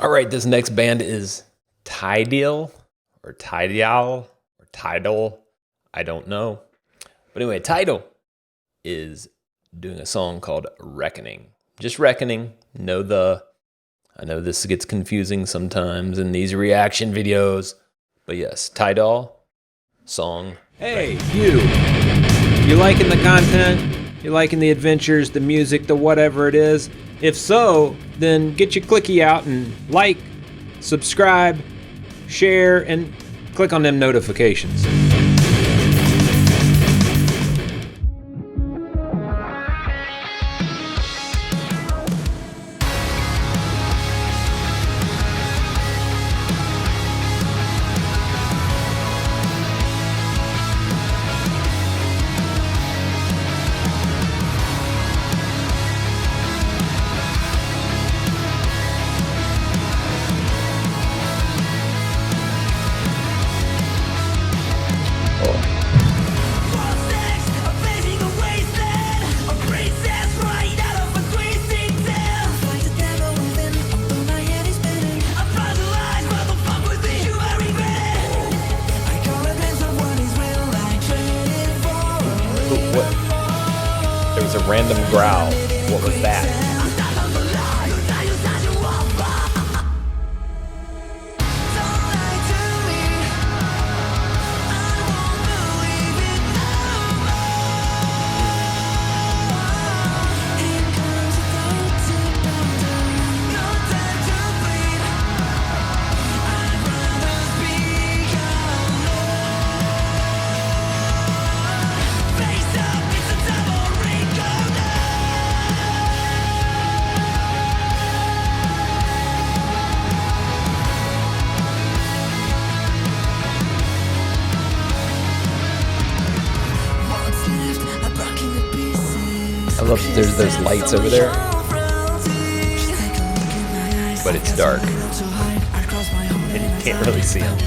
All right, this next band is Tydeal or Tydeal or Tydeal. I don't know. But anyway, Tydeal is doing a song called Reckoning. Just Reckoning. I know this gets confusing sometimes in these reaction videos. But yes, Tydeal song. Hey, you liking the content? You liking the adventures, the music, the whatever it is? If so, then get your clicky out and like, subscribe, share, and click on them notifications. There was a random growl. What was that? I love that there's those lights over there, but it's dark and you can't really see them.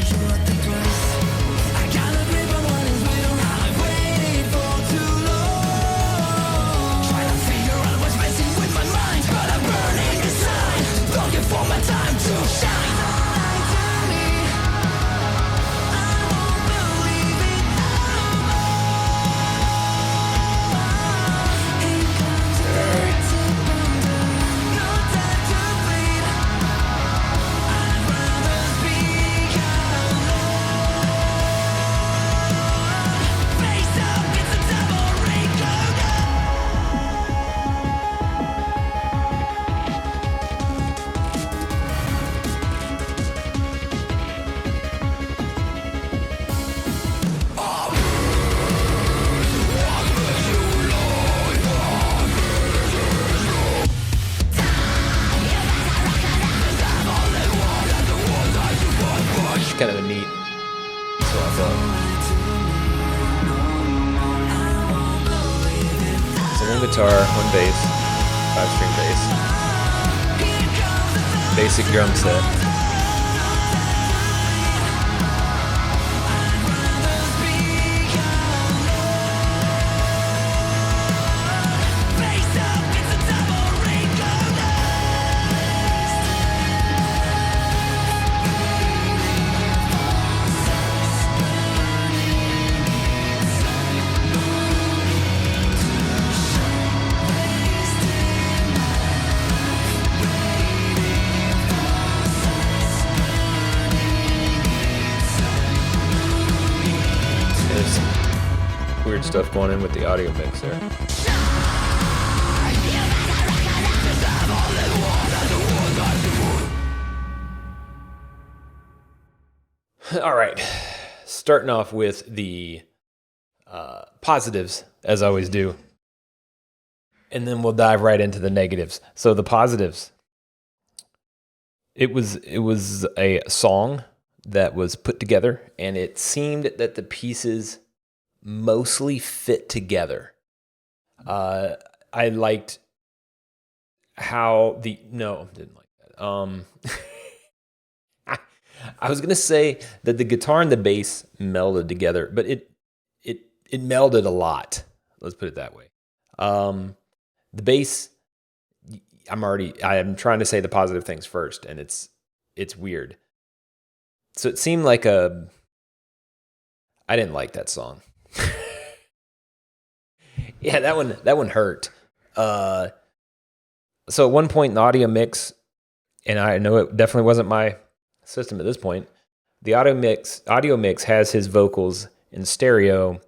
Kind of a neat solo song. So one guitar, one bass, 5-string bass, basic drum set. Weird stuff going in with the audio mix there. All right, starting off with the positives, as I always do, and then we'll dive right into the negatives. So the positives. It was a song that was put together, and it seemed that the pieces mostly fit together. I liked how didn't like that. I was gonna say that the guitar and the bass melded together, but it melded a lot. Let's put it that way. The bass, I'm trying to say the positive things first, and it's it's weird. So it seemed like I didn't like that song. Yeah, that one hurt. So at one point in the audio mix, and I know it definitely wasn't my system at this point, the audio mix has his vocals in stereo,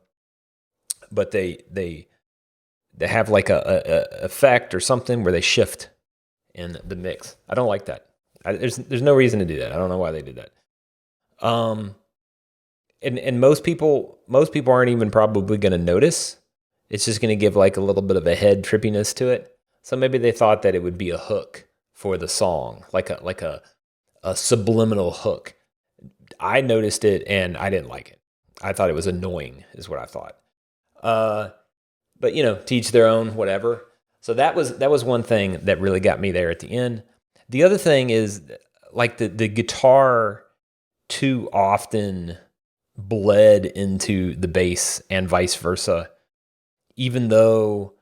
but they have like a effect or something where they shift in the mix. I don't like that. There's no reason to do that. I don't know why they did that. And most people aren't even probably going to notice. It's just going to give like a little bit of a head trippiness to it. So maybe they thought that it would be a hook for the song, like a subliminal hook. I noticed it and I didn't like it. I thought it was annoying, is what I thought. But to each their own, whatever. So that was one thing that really got me there at the end. The other thing is like the guitar too often bled into the bass and vice versa. Even though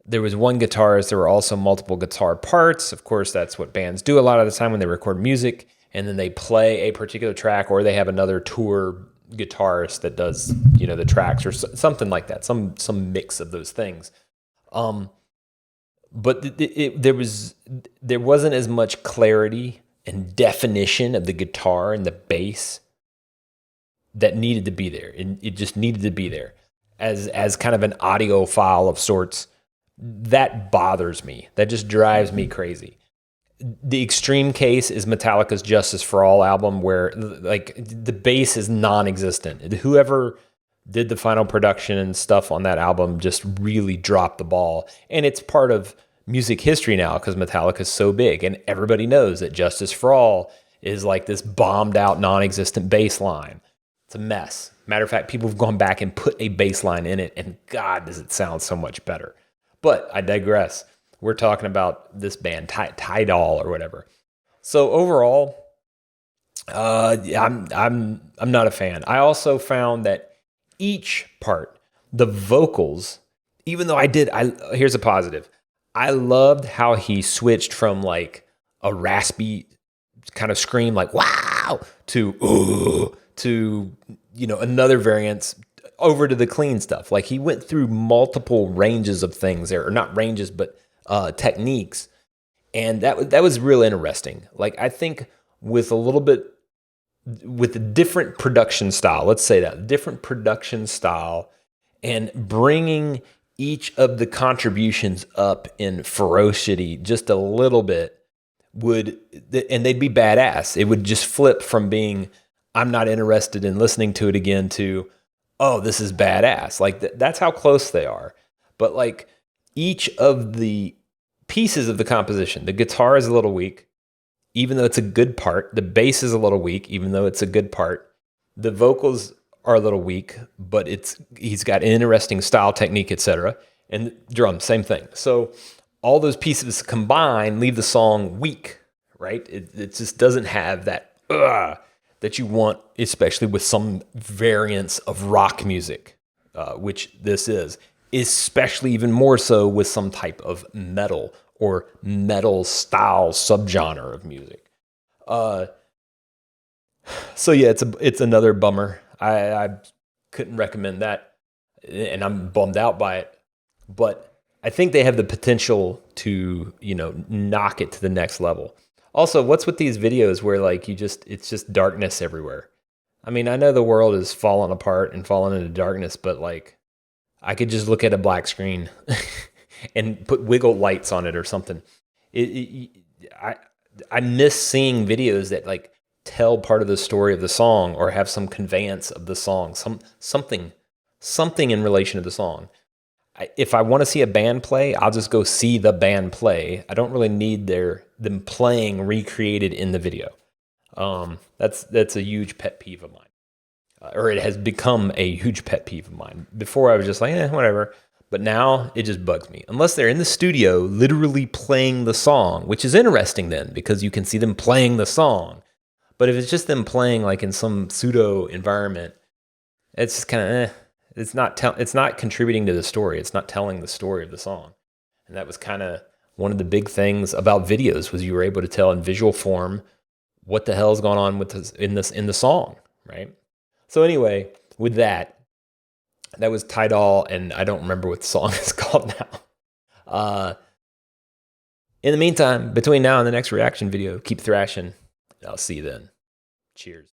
there was one guitarist, there were also multiple guitar parts. Of course, that's what bands do a lot of the time when they record music, and then they play a particular track, or they have another tour guitarist that does, the tracks or something like that, some mix of those things. But there wasn't as much clarity and definition of the guitar and the bass that needed to be there. It just needed to be there as kind of an audiophile of sorts. That bothers me. That just drives me crazy. The extreme case is Metallica's Justice for All album, where like the bass is non-existent. Whoever did the final production and stuff on that album just really dropped the ball. And it's part of music history now because Metallica is so big, and everybody knows that Justice for All is like this bombed out, non-existent bass line. It's a mess. Matter of fact, people have gone back and put a bass line in it, and God, does it sound so much better. But I digress. We're talking about this band, Tydeal or whatever. So overall, I'm not a fan. I also found that each part, the vocals, even though here's a positive. I loved how he switched from like a raspy kind of scream like wow to ooh to another variance over to the clean stuff. Like he went through multiple ranges of things there, or not ranges, but techniques, and that was real interesting. Like I think with a different production style, let's say that different production style, and bringing each of the contributions up in ferocity just a little bit and they'd be badass. It would just flip from being I'm not interested in listening to it again to oh, this is badass. Like that's how close they are. But like each of the pieces of the composition, the guitar is a little weak, even though it's a good part. The bass is a little weak, even though it's a good part. The vocals are a little weak, but he's got an interesting style, technique, etc. And drums, same thing. So all those pieces combined leave the song weak, right? It just doesn't have that that you want, especially with some variants of rock music, which this is, especially even more so with some type of metal or metal style subgenre of music. So yeah, it's another bummer. I couldn't recommend that, and I'm bummed out by it. But I think they have the potential to, knock it to the next level. Also, what's with these videos where like it's just darkness everywhere? I mean, I know the world is falling apart and falling into darkness, but like I could just look at a black screen and put wiggle lights on it or something. I miss seeing videos that like tell part of the story of the song or have some conveyance of the song, something in relation to the song. If I want to see a band play, I'll just go see the band play. I don't really need them playing recreated in the video. That's a huge pet peeve of mine, or it has become a huge pet peeve of mine. Before I was just like, whatever, but now it just bugs me. Unless they're in the studio, literally playing the song, which is interesting then because you can see them playing the song. But if it's just them playing like in some pseudo environment, it's just kind of It's not contributing to the story. It's not telling the story of the song. And that was kind of one of the big things about videos was you were able to tell in visual form what the hell's going on with this in the song, right? So anyway, with that was Tydeal, and I don't remember what the song is called now. In the meantime, between now and the next reaction video, keep thrashing. I'll see you then. Cheers.